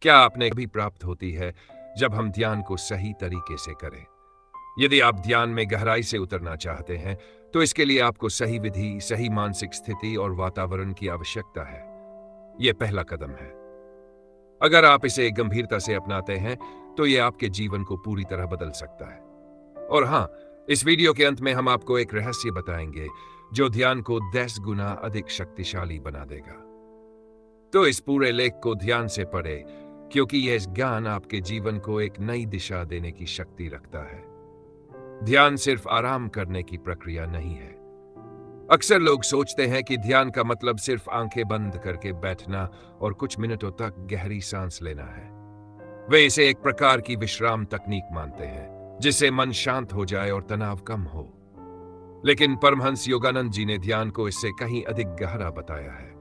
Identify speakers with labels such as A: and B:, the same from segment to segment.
A: क्या आपने कभी प्राप्त होती है जब हम ध्यान को सही तरीके से करें। यदि आप ध्यान में गहराई से उतरना चाहते हैं तो इसके लिए आपको सही विधि, सही मानसिक स्थिति और वातावरण की आवश्यकता है। यह पहला कदम है। अगर आप इसे गंभीरता से अपनाते हैं तो यह आपके जीवन को पूरी तरह बदल सकता है। और हां, इस वीडियो के अंत में हम आपको एक रहस्य बताएंगे जो ध्यान को 10 गुना अधिक शक्तिशाली बना देगा। तो इस पूरे लेख को ध्यान से पढ़े क्योंकि यह ज्ञान आपके जीवन को एक नई दिशा देने की शक्ति रखता है। ध्यान सिर्फ आराम करने की प्रक्रिया नहीं है। अक्सर लोग सोचते हैं कि ध्यान का मतलब सिर्फ आंखें बंद करके बैठना और कुछ मिनटों तक गहरी सांस लेना है। वे इसे एक प्रकार की विश्राम तकनीक मानते हैं जिससे मन शांत हो जाए और तनाव कम हो। लेकिन परमहंस योगानंद जी ने ध्यान को इससे कहीं अधिक गहरा बताया है।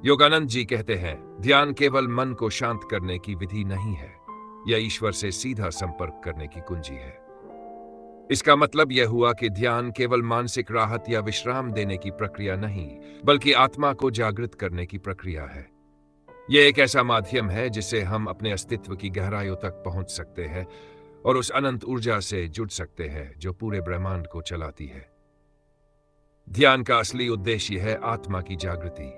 A: योगानंद जी कहते हैं, ध्यान केवल मन को शांत करने की विधि नहीं है, यह ईश्वर से सीधा संपर्क करने की कुंजी है। इसका मतलब यह हुआ कि ध्यान केवल मानसिक राहत या विश्राम देने की प्रक्रिया नहीं, बल्कि आत्मा को जागृत करने की प्रक्रिया है। यह एक ऐसा माध्यम है जिससे हम अपने अस्तित्व की गहराइयों तक पहुंच सकते हैं और उस अनंत ऊर्जा से जुड़ सकते हैं जो पूरे ब्रह्मांड को चलाती है। ध्यान का असली उद्देश्य है आत्मा की जागृति।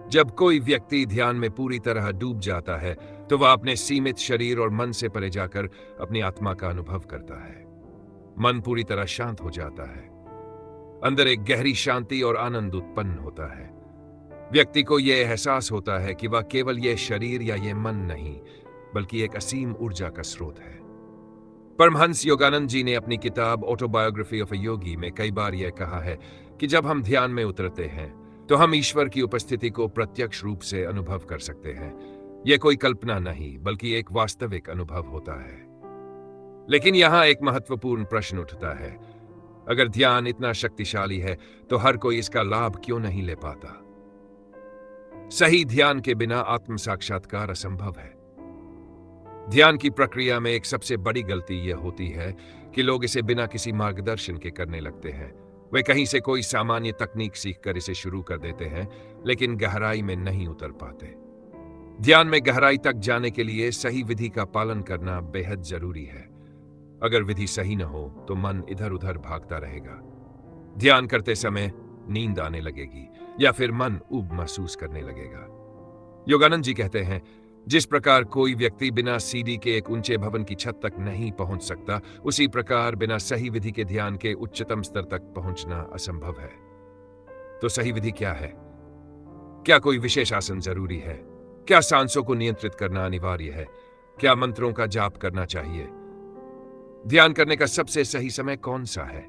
A: जब कोई व्यक्ति ध्यान में पूरी तरह डूब जाता है तो वह अपने सीमित शरीर और मन से परे जाकर अपनी आत्मा का अनुभव करता है। मन पूरी तरह शांत हो जाता है। अंदर एक गहरी शांति और आनंद उत्पन्न होता है। व्यक्ति को यह एहसास होता है कि वह केवल यह शरीर या यह मन नहीं, बल्कि एक असीम ऊर्जा का स्रोत है। परमहंस योगानंद जी ने अपनी किताब ऑटोबायोग्राफी ऑफ अ योगी में कई बार यह कहा है कि जब हम ध्यान में उतरते हैं तो हम ईश्वर की उपस्थिति को प्रत्यक्ष रूप से अनुभव कर सकते हैं। यह कोई कल्पना नहीं, बल्कि एक वास्तविक अनुभव होता है। लेकिन यहां एक महत्वपूर्ण प्रश्न उठता है, अगर ध्यान इतना शक्तिशाली है तो हर कोई इसका लाभ क्यों नहीं ले पाता। सही ध्यान के बिना आत्म साक्षात्कार असंभव है। ध्यान की प्रक्रिया में एक सबसे बड़ी गलती यह होती है कि लोग इसे बिना किसी मार्गदर्शन के करने लगते हैं। वे कहीं से कोई सामान्य तकनीक सीखकर इसे शुरू कर देते हैं, लेकिन गहराई में नहीं उतर पाते। ध्यान में गहराई तक जाने के लिए सही विधि का पालन करना बेहद जरूरी है। अगर विधि सही न हो तो मन इधर उधर भागता रहेगा। ध्यान करते समय नींद आने लगेगी या फिर मन ऊब महसूस करने लगेगा। योगानंद जी कहते हैं, जिस प्रकार कोई व्यक्ति बिना सीढ़ी के एक ऊंचे भवन की छत तक नहीं पहुंच सकता, उसी प्रकार बिना सही विधि के ध्यान के उच्चतम स्तर तक पहुंचना असंभव है। तो सही विधि क्या है? क्या कोई विशेष आसन जरूरी है? क्या सांसों को नियंत्रित करना अनिवार्य है? क्या मंत्रों का जाप करना चाहिए? ध्यान करने का सबसे सही समय कौन सा है?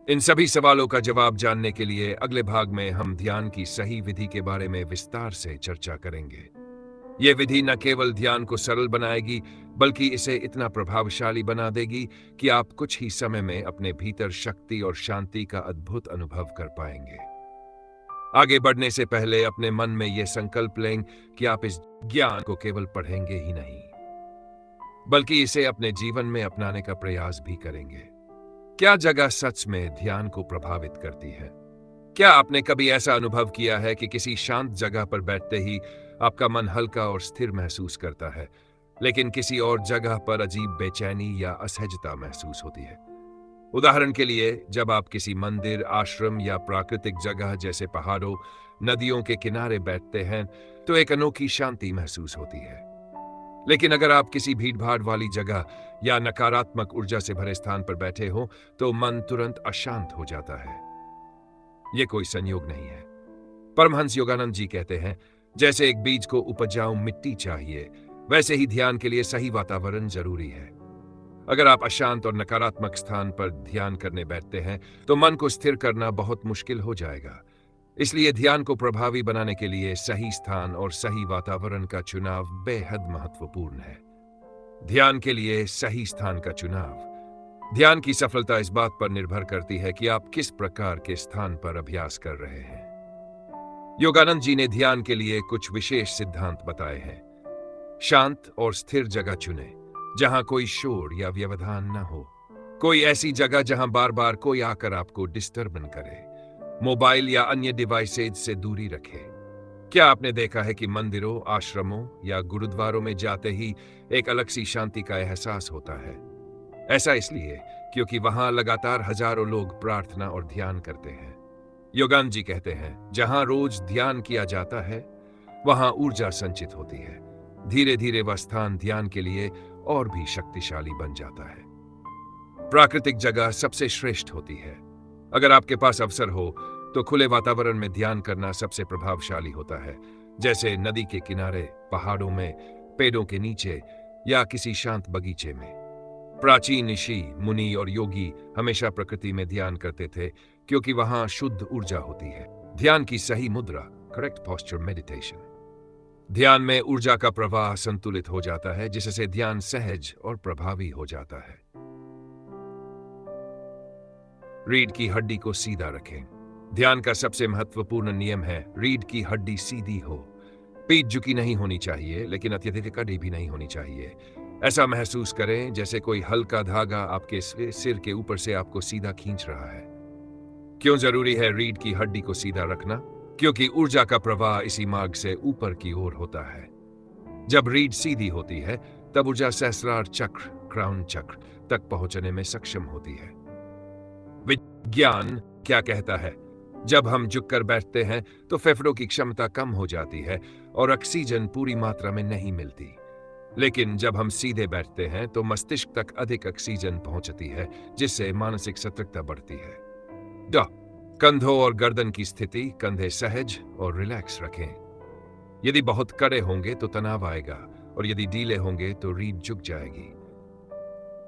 A: इन सभी सवालों का जवाब जानने के लिए अगले भाग में हम ध्यान की सही विधि के बारे में विस्तार से चर्चा करेंगे। यह विधि न केवल ध्यान को सरल बनाएगी, बल्कि इसे इतना प्रभावशाली बना देगी कि आप कुछ ही समय में अपने भीतर शक्ति और शांति का अद्भुत अनुभव कर पाएंगे। आगे बढ़ने से पहले अपने मन में यह संकल्प लें कि आप इस ज्ञान को केवल पढ़ेंगे ही नहीं, बल्कि इसे अपने जीवन में अपनाने का प्रयास भी करेंगे। क्या जगह सच में ध्यान को प्रभावित करती है? क्या आपने कभी ऐसा अनुभव किया है कि किसी शांत जगह पर बैठते ही आपका मन हल्का और स्थिर महसूस करता है, लेकिन किसी और जगह पर अजीब बेचैनी या असहजता महसूस होती है? उदाहरण के लिए, जब आप किसी मंदिर, आश्रम या प्राकृतिक जगह जैसे पहाड़ों, नदियों के किनारे बैठते हैं तो एक अनोखी शांति महसूस होती है। लेकिन अगर आप किसी भीड़भाड़ वाली जगह या नकारात्मक ऊर्जा से भरे स्थान पर बैठे हो तो मन तुरंत अशांत हो जाता है। यह कोई संयोग नहीं है। परमहंस योगानंद जी कहते हैं, जैसे एक बीज को उपजाऊ मिट्टी चाहिए, वैसे ही ध्यान के लिए सही वातावरण जरूरी है। अगर आप अशांत और नकारात्मक स्थान पर ध्यान करने बैठते हैं तो मन को स्थिर करना बहुत मुश्किल हो जाएगा। इसलिए ध्यान को प्रभावी बनाने के लिए सही स्थान और सही वातावरण का चुनाव बेहद महत्वपूर्ण है। ध्यान के लिए सही स्थान का चुनाव। ध्यान की सफलता इस बात पर निर्भर करती है कि आप किस प्रकार के स्थान पर अभ्यास कर रहे हैं। योगानंद जी ने ध्यान के लिए कुछ विशेष सिद्धांत बताए हैं। शांत और स्थिर जगह चुनें, जहां कोई शोर या व्यवधान न हो। कोई ऐसी जगह जहां बार बार कोई आकर आपको डिस्टर्ब न करे। मोबाइल या अन्य डिवाइसेज से दूरी रखें। क्या आपने देखा है कि मंदिरों, आश्रमों या गुरुद्वारों में जाते ही एक अलग सी शांति का एहसास होता है? ऐसा इसलिए क्योंकि वहां लगातार हजारों लोग प्रार्थना और ध्यान करते हैं। योगानंद जी कहते हैं, जहां रोज ध्यान किया जाता है वहां ऊर्जा संचित होती है। धीरे धीरे वह स्थान ध्यान के लिए और भी शक्तिशाली बन जाता है। प्राकृतिक जगह सबसे श्रेष्ठ होती है। अगर आपके पास अवसर हो तो खुले वातावरण में ध्यान करना सबसे प्रभावशाली होता है, जैसे नदी के किनारे, पहाड़ों में, पेड़ों के नीचे या किसी शांत बगीचे में। प्राचीन ऋषि, मुनि और योगी हमेशा प्रकृति में ध्यान करते थे क्योंकि वहां शुद्ध ऊर्जा होती है। ध्यान की सही मुद्रा, करेक्ट पोस्चर मेडिटेशन। ध्यान में ऊर्जा का प्रवाह संतुलित हो जाता है, जिससे ध्यान सहज और प्रभावी हो जाता है। रीढ़ की हड्डी को सीधा रखें। ध्यान का सबसे महत्वपूर्ण नियम है रीढ़ की हड्डी सीधी हो। पीठ झुकी नहीं होनी चाहिए, लेकिन अत्यधिक कड़ी भी नहीं होनी चाहिए। ऐसा महसूस करें जैसे कोई हल्का धागा आपके सिर के ऊपर से आपको सीधा खींच रहा है। क्यों जरूरी है रीढ़ की हड्डी को सीधा रखना? क्योंकि ऊर्जा का प्रवाह इसी मार्ग से ऊपर की ओर होता है। जब रीढ़ सीधी होती है तब ऊर्जा सहस्रार चक्र, क्राउन चक्र तक पहुंचने में सक्षम होती है। विज्ञान क्या कहता है? जब हम झुककर बैठते हैं तो फेफड़ों की क्षमता कम हो जाती है और ऑक्सीजन पूरी मात्रा में नहीं मिलती। लेकिन जब हम सीधे बैठते हैं तो मस्तिष्क तक अधिक ऑक्सीजन पहुंचती है, जिससे मानसिक सतर्कता बढ़ती है। कंधों और गर्दन की स्थिति, कंधे सहज और रिलैक्स रखें। यदि बहुत कड़े होंगे तो तनाव आएगा और यदि ढीले होंगे तो रीढ़ झुक जाएगी।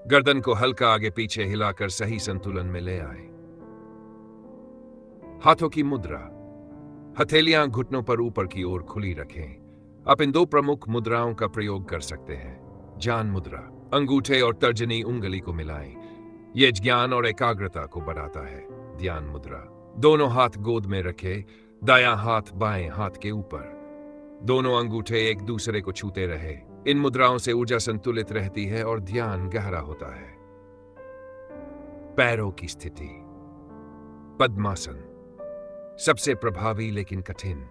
A: गर्दन को हल्का आगे पीछे हिलाकर सही संतुलन में ले आए। हाथों की मुद्रा, हथेलियां घुटनों पर ऊपर की ओर खुली रखें। आप इन दो प्रमुख मुद्राओं का प्रयोग कर सकते हैं। ज्ञान मुद्रा, अंगूठे और तर्जनी उंगली को मिलाएं। यह ज्ञान और एकाग्रता को बढ़ाता है। ध्यान मुद्रा, दोनों हाथ गोद में रखें, दायां हाथ बाएं हाथ के ऊपर। दोनों अंगूठे एक दूसरे को छूते रहे। इन मुद्राओं से ऊर्जा संतुलित रहती है और ध्यान गहरा होता है। पैरों की स्थिति, पद्मासन, सबसे प्रभावी लेकिन कठिन।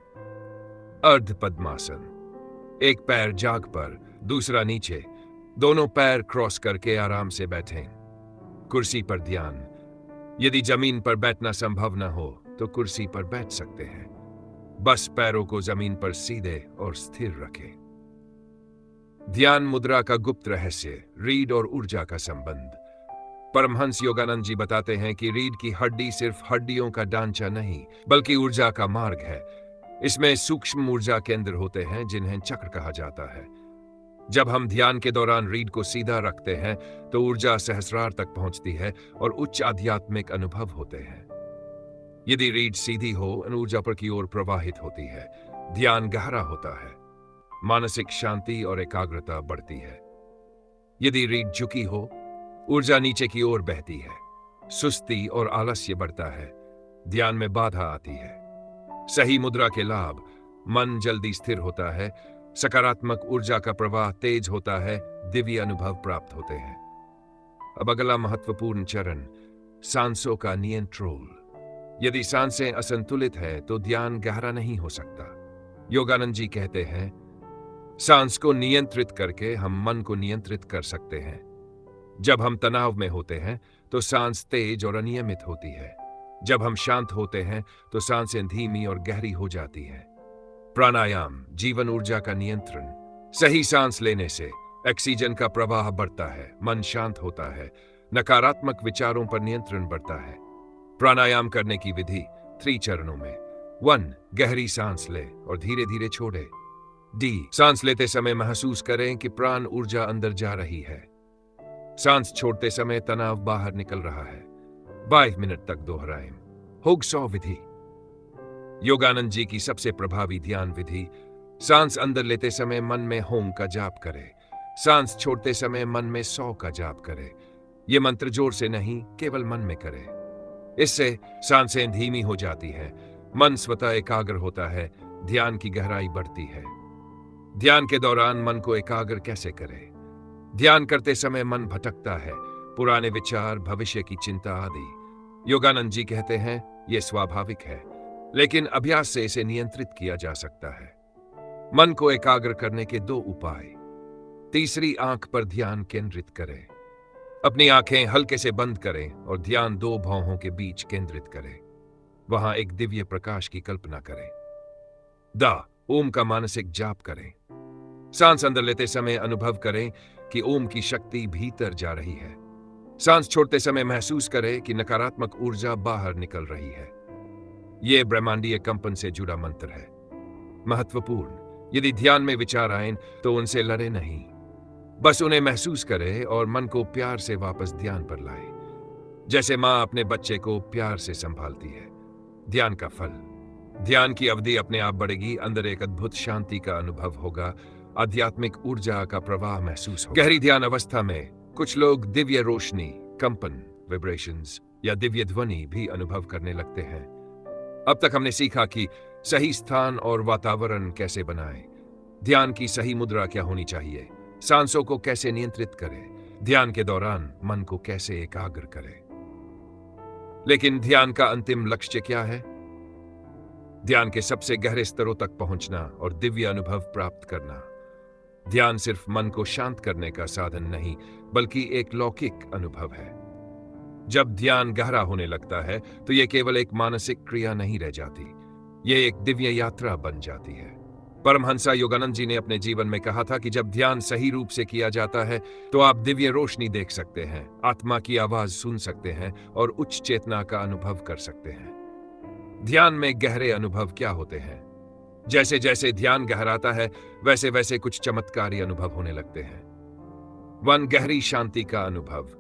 A: अर्ध पद्मासन, एक पैर जाग पर, दूसरा नीचे, दोनों पैर क्रॉस करके आराम से बैठें। कुर्सी पर ध्यान, यदि जमीन पर बैठना संभव न हो तो कुर्सी पर बैठ सकते हैं। बस पैरों को जमीन पर सीधे और स्थिर रखें। ध्यान मुद्रा का गुप्त रहस्य, रीढ़ और ऊर्जा का संबंध। परमहंस योगानंद जी बताते हैं कि रीढ़ की हड्डी सिर्फ हड्डियों का ढांचा नहीं, बल्कि ऊर्जा का मार्ग है। इसमें सूक्ष्म ऊर्जा केंद्र होते हैं जिन्हें चक्र कहा जाता है। जब हम ध्यान के दौरान रीढ़ को सीधा रखते हैं तो ऊर्जा सहस्रार तक पहुंचती है और उच्च आध्यात्मिक अनुभव होते हैं। यदि रीढ़ सीधी हो, ऊर्जा पर की ओर प्रवाहित होती है, ध्यान गहरा होता है, मानसिक शांति और एकाग्रता बढ़ती है। यदि रीढ़ झुकी हो, ऊर्जा नीचे की ओर बहती है, सुस्ती और आलस्य बढ़ता है, ध्यान में बाधा आती है। सही मुद्रा के लाभ, मन जल्दी स्थिर होता है, सकारात्मक ऊर्जा का प्रवाह तेज होता है, दिव्य अनुभव प्राप्त होते हैं। अब अगला महत्वपूर्ण चरण, सांसों का नियंत्रण। यदि सांसें असंतुलित है तो ध्यान गहरा नहीं हो सकता। योगानंद जी कहते हैं, सांस को नियंत्रित करके हम मन को नियंत्रित कर सकते हैं। जब हम तनाव में होते हैं तो सांस तेज और अनियमित होती है। जब हम शांत होते हैं तो सांसें धीमी और गहरी हो जाती हैं। प्राणायाम, जीवन ऊर्जा का नियंत्रण। सही सांस लेने से ऑक्सीजन का प्रवाह बढ़ता है, मन शांत होता है, नकारात्मक विचारों पर नियंत्रण बढ़ता है। प्राणायाम करने की विधि 3 चरणों में। 1. गहरी सांस ले और धीरे धीरे छोड़े। D. सांस लेते समय महसूस करें कि प्राण ऊर्जा अंदर जा रही है। सांस छोड़ते समय तनाव बाहर निकल रहा है। 22 मिनट तक दोहराएं। होग 100 विधि, योगानंद जी की सबसे प्रभावी ध्यान विधि। सांस अंदर लेते समय मन में होम का जाप करें। सांस छोड़ते समय मन में 100 का जाप करें। यह मंत्र जोर से नहीं, केवल मन में करें। इससे सांसें धीमी हो जाती हैं, मन स्वतः एकाग्र होता है, ध्यान की गहराई बढ़ती है। ध्यान के दौरान मन को एकाग्र कैसे करें? ध्यान करते समय मन भटकता है, पुराने विचार, भविष्य की चिंता आदि। योगानंद जी कहते हैं, यह स्वाभाविक है। लेकिन अभ्यास से इसे नियंत्रित किया जा सकता है। मन को एकाग्र करने के दो उपाय। तीसरी आंख पर ध्यान केंद्रित करें। अपनी आंखें हल्के से बंद करें और ध्यान दो भौहों के बीच केंद्रित करें। वहां एक दिव्य प्रकाश की कल्पना करें। द ओम का मानसिक जाप करें। सांस अंदर लेते समय अनुभव करें कि ओम की शक्ति भीतर जा रही है। सांस छोड़ते समय महसूस करें कि नकारात्मक ऊर्जा बाहर निकल रही है। यह ब्रह्मांडीय कंपन से जुड़ा मंत्र है। महत्वपूर्ण, यदि ध्यान में विचार आए तो उनसे लड़े नहीं, बस उन्हें महसूस करें और मन को प्यार से वापस ध्यान पर लाए, जैसे मां अपने बच्चे को प्यार से संभालती है। ध्यान का फल, ध्यान की अवधि अपने आप बढ़ेगी। अंदर एक अद्भुत शांति का अनुभव होगा। आध्यात्मिक ऊर्जा का प्रवाह महसूस होगा। गहरी ध्यान अवस्था में कुछ लोग दिव्य रोशनी, कंपन, वाइब्रेशंस या दिव्य ध्वनि भी अनुभव करने लगते हैं। अब तक हमने सीखा कि सही स्थान और वातावरण कैसे बनाएं, ध्यान की सही मुद्रा क्या होनी चाहिए, सांसों को कैसे नियंत्रित करें, ध्यान के दौरान मन को कैसे एकाग्र करें। लेकिन ध्यान का अंतिम लक्ष्य क्या है? ध्यान के सबसे गहरे स्तरों तक पहुंचना और दिव्य अनुभव प्राप्त करना। ध्यान सिर्फ मन को शांत करने का साधन नहीं, बल्कि एक लौकिक अनुभव है। जब ध्यान गहरा होने लगता है तो यह केवल एक मानसिक क्रिया नहीं रह जाती, यह एक दिव्य यात्रा बन जाती है। परमहंसा योगानंद जी ने अपने जीवन में कहा था कि जब ध्यान सही रूप से किया जाता है तो आप दिव्य रोशनी देख सकते हैं, आत्मा की आवाज सुन सकते हैं और उच्च चेतना का अनुभव कर सकते हैं। ध्यान में गहरे अनुभव क्या होते हैं? जैसे जैसे ध्यान गहराता है वैसे वैसे कुछ चमत्कारी अनुभव होने लगते हैं। गहरी शांति का अनुभव।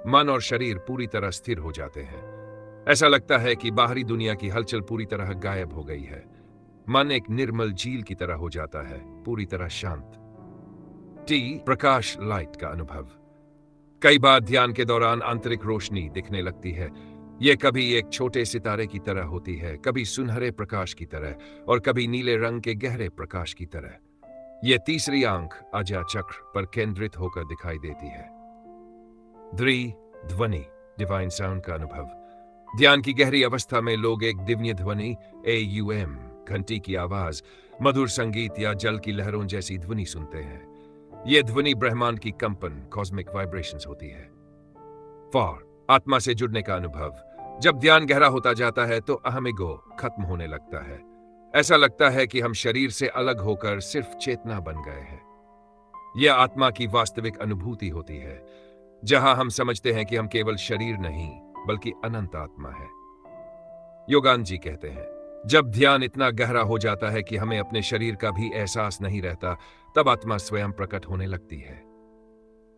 A: मन और शरीर पूरी तरह स्थिर हो जाते हैं। ऐसा लगता है कि बाहरी दुनिया की हलचल पूरी तरह गायब हो गई है। मन एक निर्मल झील की तरह हो जाता है, पूरी तरह शांत। प्रकाश, लाइट का अनुभव। कई बार ध्यान के दौरान आंतरिक रोशनी दिखने लगती है। यह कभी एक छोटे सितारे की तरह होती है, कभी सुनहरे प्रकाश की तरह और कभी नीले रंग के गहरे प्रकाश की तरह। यह तीसरी आंख आज्ञा चक्र पर केंद्रित होकर दिखाई देती है। ध्वनि, डिवाइन साउंड का अनुभव। ध्यान की गहरी अवस्था में लोग एक दिव्य ध्वनि, AUM, घंटी की आवाज, मधुर संगीत या जल की लहरों जैसी ध्वनि सुनते हैं। यह ध्वनि ब्रह्मांड की कंपन, कॉस्मिक वाइब्रेशंस होती है। आत्मा से जुड़ने का अनुभव। जब ध्यान गहरा होता जाता है तो अहम ईगो खत्म होने लगता है। ऐसा लगता है कि हम शरीर से अलग होकर सिर्फ चेतना बन गए हैं। यह आत्मा की वास्तविक अनुभूति होती है, जहां हम समझते हैं कि हम केवल शरीर नहीं बल्कि अनंत आत्मा है। योगानंद जी कहते हैं, जब ध्यान इतना गहरा हो जाता है कि हमें अपने शरीर का भी एहसास नहीं रहता, तब आत्मा स्वयं प्रकट होने लगती है।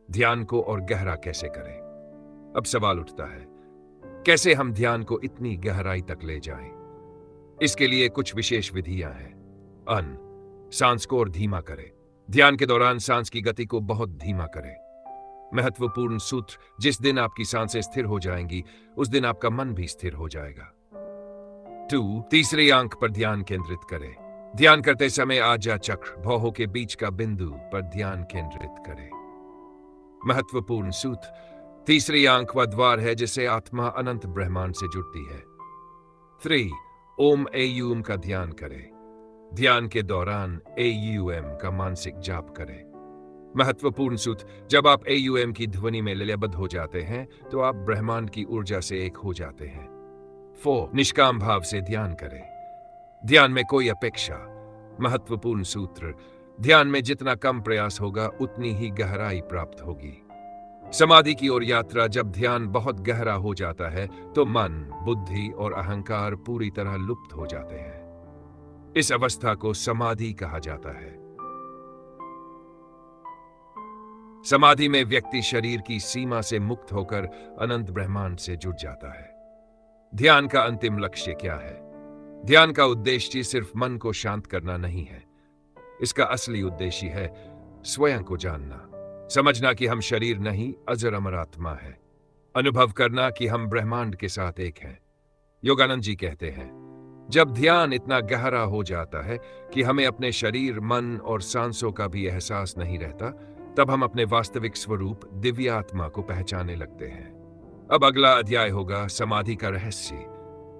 A: ध्यान को और गहरा कैसे करें? अब सवाल उठता है, कैसे हम ध्यान को इतनी गहराई तक ले जाएं? इसके लिए कुछ विशेष विधियां हैं। सांस को और धीमा करें। ध्यान के दौरान सांस की गति को बहुत धीमा करें। महत्वपूर्ण सूत्र, जिस दिन आपकी सांसें स्थिर हो जाएंगी उस दिन आपका मन भी स्थिर हो जाएगा। तीसरी आंख पर ध्यान केंद्रित करें। ध्यान करते समय आज्ञा चक्र, भौहों के बीच का बिंदु पर ध्यान केंद्रित करें। महत्वपूर्ण सूत्र, तीसरी आंख वह द्वार है जिससे आत्मा अनंत ब्रह्मांड से जुड़ती है। ओम AUM का ध्यान करें। ध्यान के दौरान AUM का मानसिक जाप करें। महत्वपूर्ण सूत्र, जब आप AUM की ध्वनि में लयबद्ध हो जाते हैं तो आप ब्रह्मांड की ऊर्जा से एक हो जाते हैं। निष्काम भाव से ध्यान करें। ध्यान में कोई अपेक्षा। महत्वपूर्ण सूत्र, ध्यान में जितना कम प्रयास होगा उतनी ही गहराई प्राप्त होगी। समाधि की ओर यात्रा। जब ध्यान बहुत गहरा हो जाता है तो मन, बुद्धि और अहंकार पूरी तरह लुप्त हो जाते हैं। इस अवस्था को समाधि कहा जाता है। समाधि में व्यक्ति शरीर की सीमा से मुक्त होकर अनंत ब्रह्मांड से जुड़ जाता है। ध्यान का अंतिम लक्ष्य क्या है? ध्यान का उद्देश्य सिर्फ मन को शांत करना नहीं है। इसका असली उद्देश्य है स्वयं को जानना, समझना कि हम शरीर नहीं, अजर अमर आत्मा है, अनुभव करना कि हम ब्रह्मांड के साथ एक हैं। योगानंद जी कहते हैं, जब ध्यान इतना गहरा हो जाता है कि हमें अपने शरीर, मन और सांसों का भी एहसास नहीं रहता, तब हम अपने वास्तविक स्वरूप दिव्य आत्मा को पहचानने लगते हैं। अब अगला अध्याय होगा समाधि का रहस्य।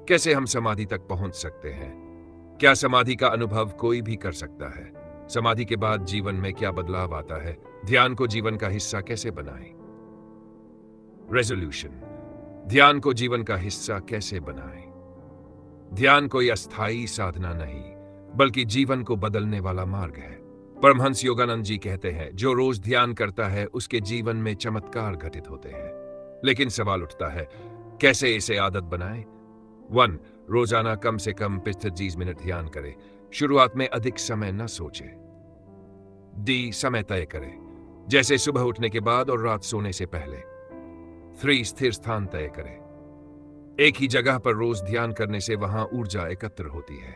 A: कैसे हम समाधि तक पहुंच सकते हैं? क्या समाधि का अनुभव कोई भी कर सकता है? समाधि के बाद जीवन में क्या बदलाव आता है? ध्यान को जीवन का हिस्सा कैसे बनाएं? रेजोल्यूशन: ध्यान को जीवन का हिस्सा कैसे बनाएं? ध्यान कोई अस्थायी साधना नहीं, बल्कि जीवन को बदलने वाला मार्ग है। परमहंस योगानंद जी कहते हैं, जो रोज ध्यान करता है उसके जीवन में चमत्कार घटित होते हैं। लेकिन सवाल उठता है, कैसे इसे आदत बनाएं? 1. रोजाना कम से कम 35 मिनट ध्यान करें। शुरुआत में अधिक समय न सोचें। डी. समय तय करें, जैसे सुबह उठने के बाद और रात सोने से पहले। 3. स्थिर स्थान तय करें। एक ही जगह पर रोज ध्यान करने से वहां ऊर्जा एकत्र होती है।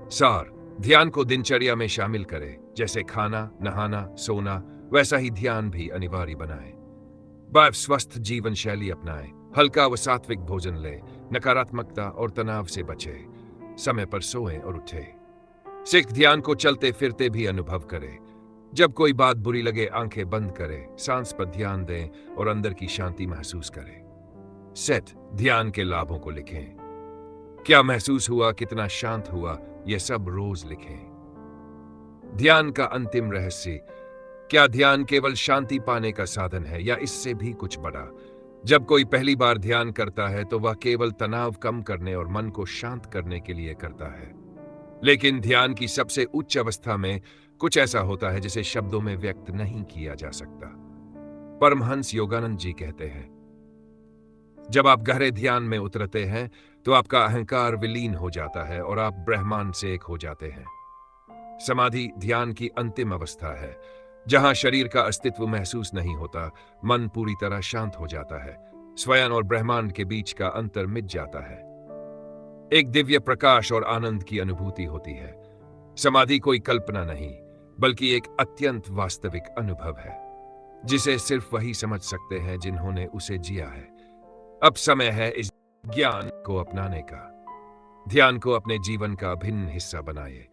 A: सार: ध्यान को दिनचर्या में शामिल करें, जैसे खाना, नहाना, सोना, वैसा ही ध्यान भी अनिवार्य बनाएं। 5. स्वस्थ जीवन शैली अपनाएं। हल्का व सात्विक भोजन लें, नकारात्मकता और तनाव से बचें, समय पर सोएं और उठें। 6. ध्यान को चलते फिरते भी अनुभव करें। जब कोई बात बुरी लगे आंखें बंद करें, सांस पर ध्यान दें और अंदर की शांति महसूस करें। 7. ध्यान के लाभों को लिखें। क्या महसूस हुआ, कितना शांत हुआ, यह सब रोज लिखें। ध्यान का अंतिम रहस्य: क्या ध्यान केवल शांति पाने का साधन है या इससे भी कुछ बड़ा? जब कोई पहली बार ध्यान करता है तो वह केवल तनाव कम करने और मन को शांत करने के लिए करता है। लेकिन ध्यान की सबसे उच्च अवस्था में कुछ ऐसा होता है जिसे शब्दों में व्यक्त नहीं किया जा सकता। परमहंस योगानंद जी कहते हैं, जब आप गहरे ध्यान में उतरते हैं तो आपका अहंकार विलीन हो जाता है और आप ब्रह्मांड से एक हो जाते हैं। समाधि ध्यान की अंतिम अवस्था है, जहां शरीर का अस्तित्व महसूस नहीं होता, मन पूरी तरह शांत हो जाता है, स्वयं और ब्रह्मांड के बीच का अंतर मिट जाता है। एक दिव्य प्रकाश और आनंद की अनुभूति होती है। समाधि कोई कल्पना नहीं, बल्कि एक अत्यंत वास्तविक अनुभव है, जिसे सिर्फ वही समझ सकते हैं जिन्होंने उसे जिया है। अब समय है इस ज्ञान को अपनाने का। ध्यान को अपने जीवन का अभिन्न हिस्सा बनाइए।